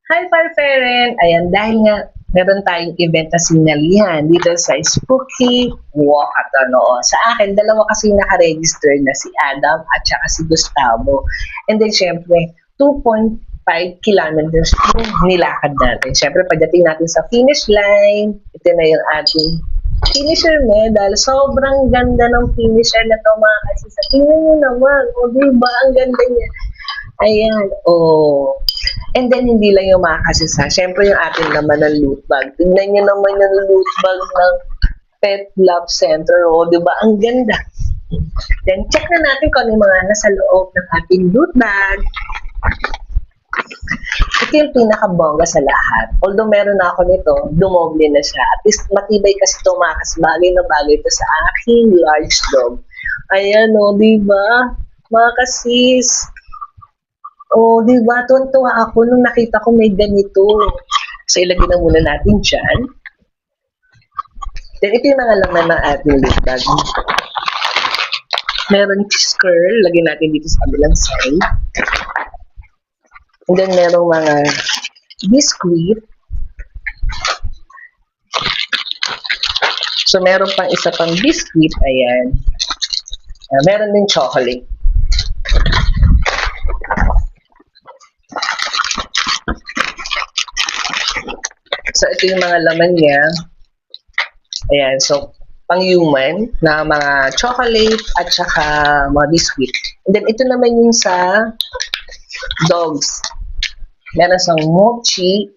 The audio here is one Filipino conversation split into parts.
Hi, Parferen! Ayan, dahil nga meron tayong event na sinalihan dito sa Spooky Walkathon. Oo. Sa akin, dalawa kasi nakaregister na si Adam at saka si Gustavo. And then, syempre, 2.5 kilometers yung nilakad natin. Syempre, pagdating natin sa finish line, ito na yung ating finisher medal. Sobrang ganda ng finisher na to mga kasisa. Tingnan nyo naman. O, diba? Ang ganda niya. Ayan, oh. And then, hindi lang yung mga kasisa. Siyempre, yung ating naman ng loot bag. Tingnan nyo naman yung loot bag ng Pet Love Center. O, di ba? Ang ganda. Then, check na natin kung ano yung mga nasa loob ng ating loot bag. Ito yung pinakabongga sa lahat. Although meron na ako nito, dumoble na siya. At least matibay kasi ito mga bagay na bagay ito sa aking large dog. Ayan o, di ba? Mga kasis. Oh, di ba? Tuwan-tuwa ako nung nakita ko may ganito. So, ilagay na muna natin dyan. Then, ito yung mga laman ng ating loot bag. Meron cheese curl. Lagay natin dito sa kabilang side. And then, merong mga biscuit. So, meron pang isa pang biscuit. Ayan. Meron din chocolate. So, ito yung mga laman niya. Ayan. So, pang-human na mga chocolate at saka mga biscuit. And then, ito naman yung sa dogs. Meron siyang mochi,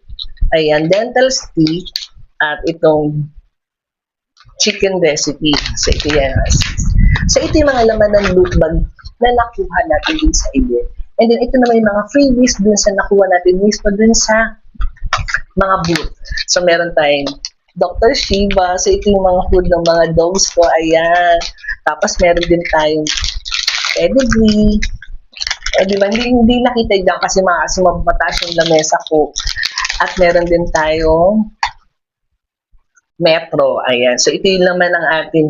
ayan, dental stick, at itong chicken recipe. So, ito yan. So, ito yung mga laman ng loot bag na nakuha natin din sa event. And then, ito naman yung mga freebies dun sa nakuha natin mismo dun sa mga booth. So, meron tayong Dr. Shiva. So, ito yung mga food ng mga dogs ko. Ayan. Tapos, meron din tayong pedigree. Diba? Hindi nakita dyan kasi mataas yung lamesa ko. At meron din tayong Metro. Ayan. So, ito yung laman ng ating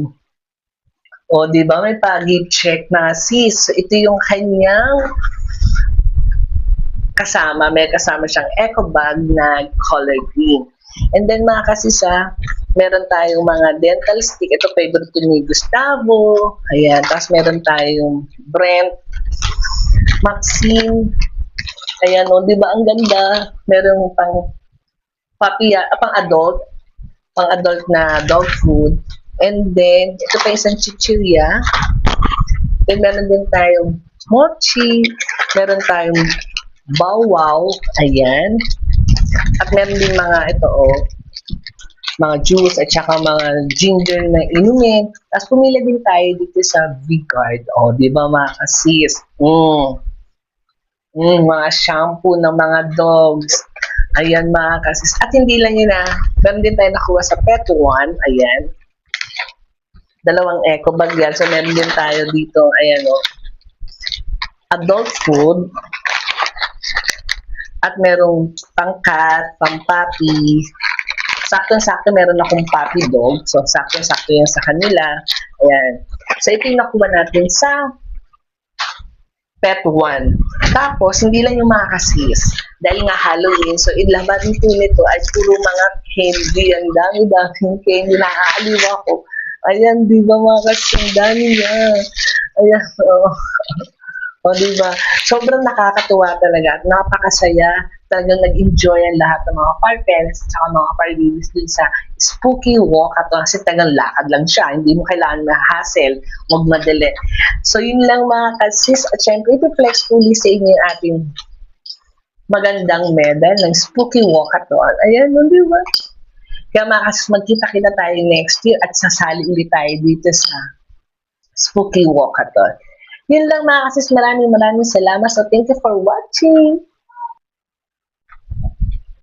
diba? May pa-gift check na sis. So, ito yung kanyang kasama. May kasama siyang eco bag na color green. And then mga kasisa, meron tayong mga dental stick. Ito favorite ni Gustavo. Ayan. Tapos meron tayong Brent, Maxine. Ayan o, di ba ang ganda? Meron pang puppy, pang adult na dog food. And then, ito pa isang chichirya. Then meron din tayong mochi. Meron tayong bow-wow. Ayan. At meron din mga mga juice at saka mga ginger na inumin. Tapos pumila din tayo dito sa V-Guard. O, di ba mga kasis? Mga shampoo ng mga dogs. Ayan mga kasis. At hindi lang yun meron din tayo nakuha sa Pet One. Ayan. Dalawang eco bag yan. So meron din tayo dito. Ayan o. Adult food. At merong pang-cat, pang-puppy. Saktong-sakto meron akong puppy dog. So, saktong-sakto yan sa kanila. Ayan. So, ito yung nakuha natin sa Pet One. Tapos, hindi lang yung mga kasis. Dahil nga Halloween, so ilaban po nito ay puro mga candy. Ang dami-daming candy. Nakakaaliw ako. Ayan, di ba mga kasis? Ang dami niya. Ayan, O, diba? Sobrang nakakatuwa talaga at napakasaya. Talagang nag-enjoy ang lahat ng mga parents at mga parents din sa Spooky Walkathon kasi talagang lakad lang siya. Hindi mo kailangan na hassle, huwag madali. So, yun lang mga kasis. At syempre, ipiflex uli sa inyo yung ating magandang medal ng Spooky Walkathon. Ayan, diba? Kaya mga kasis, magkita-kita tayo next year at sasali ulit tayo dito sa Spooky Walkathon. Yun lang mga kasis, maraming salamat. So, thank you for watching.